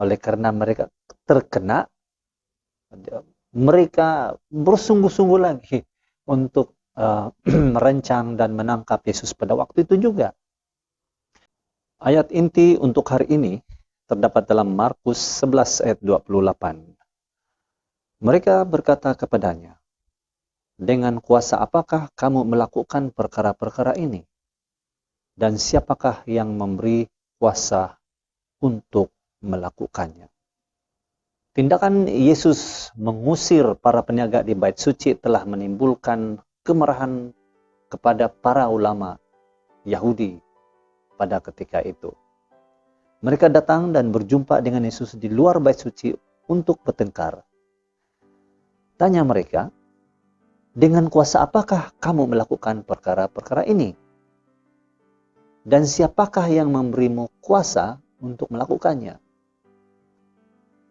Oleh karena mereka terkena, mereka bersungguh-sungguh lagi untuk merancang dan menangkap Yesus pada waktu itu juga. Ayat inti untuk hari ini terdapat dalam Markus 11 ayat 28. Mereka berkata kepadanya, "Dengan kuasa apakah kamu melakukan perkara-perkara ini? Dan siapakah yang memberi kuasa untuk melakukannya?" Tindakan Yesus mengusir para peniaga di bait suci telah menimbulkan kemarahan kepada para ulama Yahudi pada ketika itu. Mereka datang dan berjumpa dengan Yesus di luar bait suci untuk bertengkar. Tanya mereka, "Dengan kuasa apakah kamu melakukan perkara-perkara ini? Dan siapakah yang memberimu kuasa untuk melakukannya?"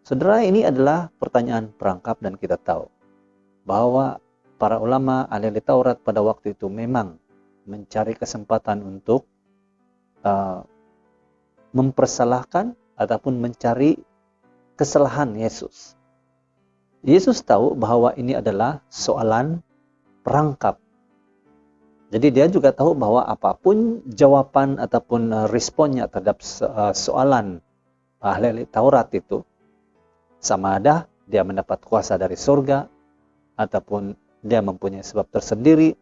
Saudara, ini adalah pertanyaan perangkap dan kita tahu bahwa para ulama ahli Taurat pada waktu itu memang mencari kesempatan untuk mempersalahkan ataupun mencari kesalahan Yesus. Yesus tahu bahwa ini adalah soalan perangkap. Jadi dia juga tahu bahwa apapun jawaban ataupun responnya terhadap soalan ahli Taurat itu, sama ada dia mendapat kuasa dari surga ataupun dia mempunyai sebab tersendiri,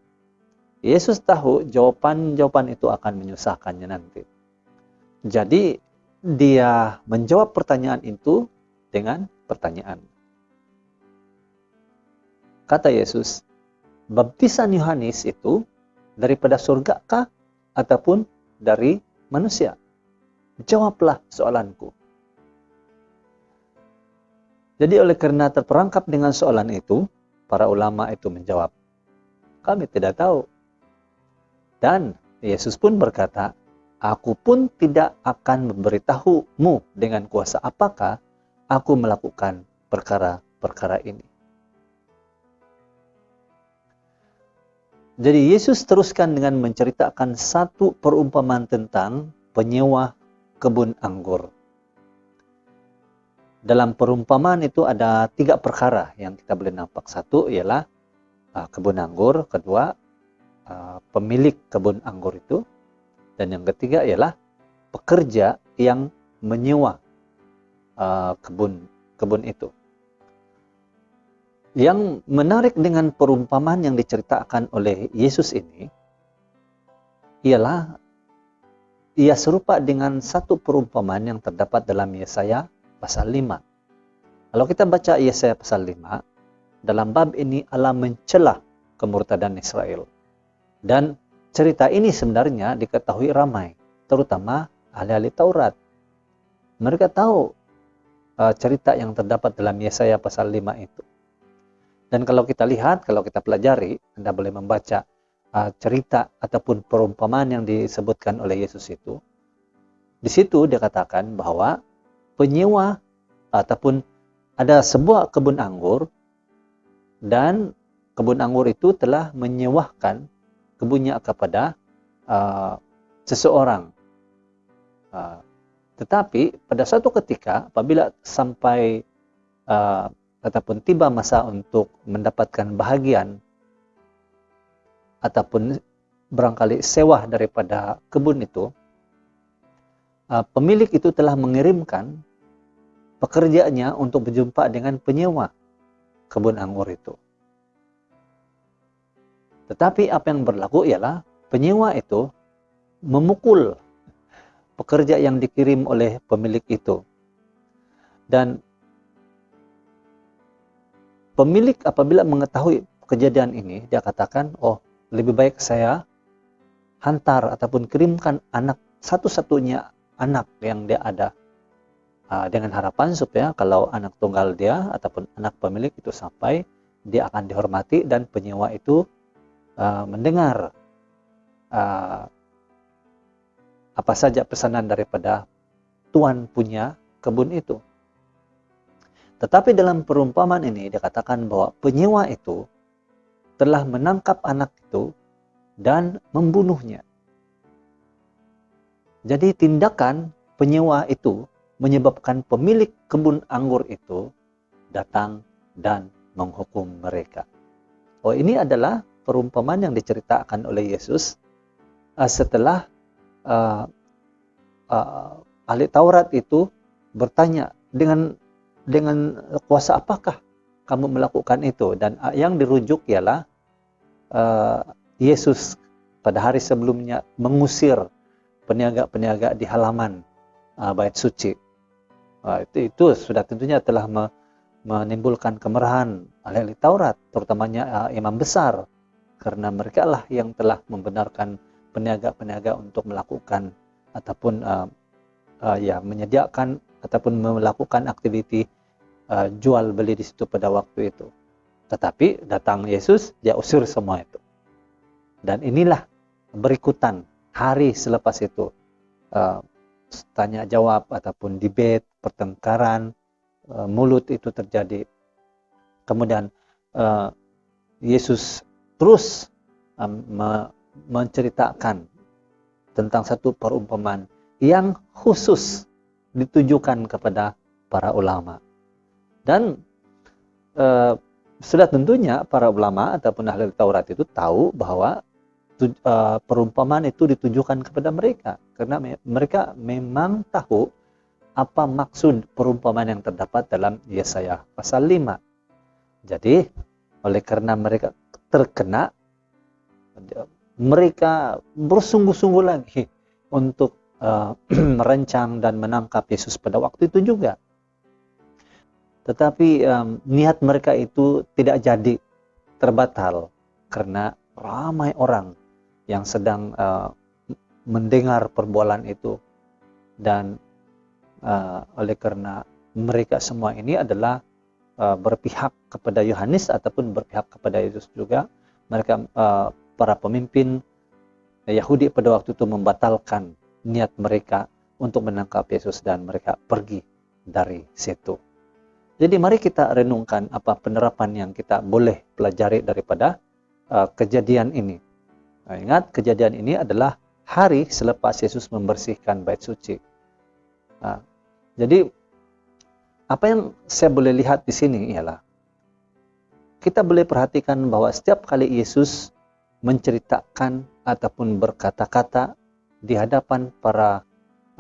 Yesus tahu jawaban-jawaban itu akan menyusahkannya nanti. Jadi dia menjawab pertanyaan itu dengan pertanyaan. Kata Yesus, "Baptisan Yohanes itu daripada surga kah ataupun dari manusia? Jawablah soalanku." Jadi oleh karena terperangkap dengan soalan itu, para ulama itu menjawab, "Kami tidak tahu." Dan Yesus pun berkata, "Aku pun tidak akan memberitahumu dengan kuasa apakah aku melakukan perkara-perkara ini." Jadi Yesus teruskan dengan menceritakan satu perumpamaan tentang penyewa kebun anggur. Dalam perumpamaan itu ada 3 perkara yang kita boleh nampak. Satu ialah kebun anggur, kedua pemilik kebun anggur itu, dan yang ketiga ialah pekerja yang menyewa kebun itu. Yang menarik dengan perumpamaan yang diceritakan oleh Yesus ini ialah ia serupa dengan satu perumpamaan yang terdapat dalam Yesaya pasal 5. Kalau kita baca Yesaya pasal 5, dalam bab ini Allah mencela kemurtadan Israel. Dan cerita ini sebenarnya diketahui ramai, terutama ahli-ahli Taurat. Mereka tahu cerita yang terdapat dalam Yesaya pasal 5 itu. Dan kalau kita lihat, kalau kita pelajari, Anda boleh membaca cerita ataupun perumpamaan yang disebutkan oleh Yesus itu. Di situ dia katakan bahwa penyewa ataupun ada sebuah kebun anggur dan kebun anggur itu telah menyewakan kebunnya kepada seseorang. Tetapi pada suatu ketika apabila sampai ataupun tiba masa untuk mendapatkan bahagian ataupun barangkali sewa daripada kebun itu, pemilik itu telah mengirimkan pekerjaannya untuk berjumpa dengan penyewa kebun anggur itu. Tetapi apa yang berlaku ialah penyewa itu memukul pekerja yang dikirim oleh pemilik itu. Dan pemilik apabila mengetahui kejadian ini, dia katakan, "Oh, lebih baik saya hantar ataupun kirimkan anak satu-satunya anak yang dia ada." Dengan harapan supaya kalau anak tunggal dia ataupun anak pemilik itu sampai, dia akan dihormati dan penyewa itu mendengar apa saja pesanan daripada tuan punya kebun itu. Tetapi dalam perumpamaan ini dikatakan bahwa penyewa itu telah menangkap anak itu dan membunuhnya. Jadi tindakan penyewa itu menyebabkan pemilik kebun anggur itu datang dan menghukum mereka. Oh, ini adalah perumpamaan yang diceritakan oleh Yesus setelah ahli Taurat itu bertanya, dengan kuasa apakah kamu melakukan itu? Dan yang dirujuk ialah Yesus pada hari sebelumnya mengusir peniaga-peniaga di halaman bait suci. Itu sudah tentunya telah menimbulkan kemarahan ahli Taurat, terutamanya imam besar, karena mereka lah yang telah membenarkan peniaga-peniaga untuk melakukan ataupun menyediakan ataupun melakukan aktiviti jual beli di situ pada waktu itu. Tetapi datang Yesus, dia usir semua itu. Dan inilah berikutan hari selepas itu tanya jawab ataupun debate, pertengkaran mulut itu terjadi. Kemudian Yesus terus menceritakan tentang satu perumpamaan yang khusus ditujukan kepada para ulama. Dan sudah tentunya para ulama ataupun ahli Taurat itu tahu bahwa perumpamaan itu ditujukan kepada mereka, karena mereka memang tahu apa maksud perumpamaan yang terdapat dalam Yesaya pasal 5. Jadi, oleh karena mereka terkena, mereka bersungguh-sungguh lagi untuk merancang dan menangkap Yesus pada waktu itu juga. Tetapi niat mereka itu tidak jadi, terbatal, karena ramai orang yang sedang mendengar perbualan itu. Dan oleh karena mereka semua ini adalah berpihak kepada Yohanes ataupun berpihak kepada Yesus juga, mereka para pemimpin Yahudi pada waktu itu membatalkan niat mereka untuk menangkap Yesus dan mereka pergi dari situ. Jadi mari kita renungkan apa penerapan yang kita boleh pelajari daripada kejadian ini. Nah, ingat, kejadian ini adalah hari selepas Yesus membersihkan bait suci. Nah, jadi apa yang saya boleh lihat di sini ialah kita boleh perhatikan bahwa setiap kali Yesus menceritakan ataupun berkata-kata di hadapan para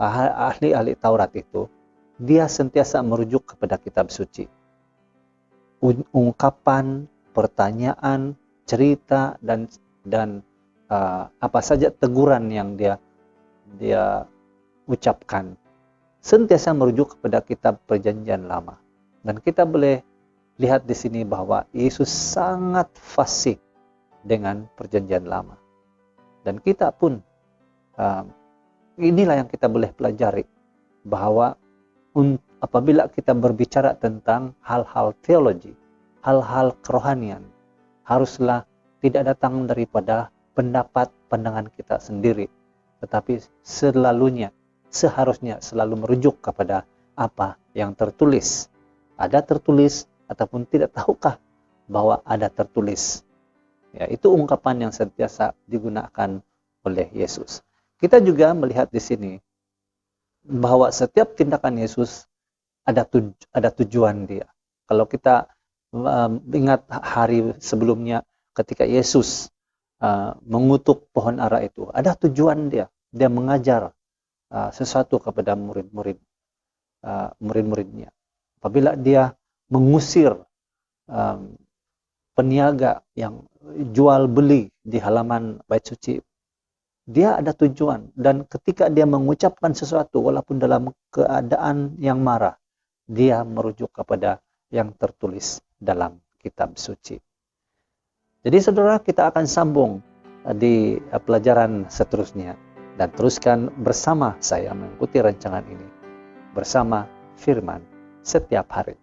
ahli-ahli Taurat itu, dia sentiasa merujuk kepada kitab suci. Ungkapan, pertanyaan, cerita dan apa saja teguran yang dia ucapkan sentiasa merujuk kepada kitab Perjanjian Lama. Dan kita boleh lihat di sini bahwa Yesus sangat fasih dengan Perjanjian Lama. Dan kita pun inilah yang kita boleh pelajari, bahwa apabila kita berbicara tentang hal-hal teologi, hal-hal kerohanian, haruslah tidak datang daripada pendapat pandangan kita sendiri, tetapi seharusnya selalu merujuk kepada apa yang tertulis. Ada tertulis ataupun tidak, tahukah bahwa ada tertulis? Ya, itu ungkapan yang sentiasa digunakan oleh Yesus. Kita juga melihat di sini bahwa setiap tindakan Yesus ada tujuan dia. Kalau kita ingat hari sebelumnya ketika Yesus mengutuk pohon ara itu, ada tujuan dia. Dia mengajar sesuatu kepada murid-muridnya. Apabila dia mengusir peniaga yang jual beli di halaman bait suci, dia ada tujuan. Dan ketika dia mengucapkan sesuatu walaupun dalam keadaan yang marah, dia merujuk kepada yang tertulis dalam kitab suci. Jadi saudara, kita akan sambung di pelajaran seterusnya dan teruskan bersama saya mengikuti rancangan ini bersama firman setiap hari.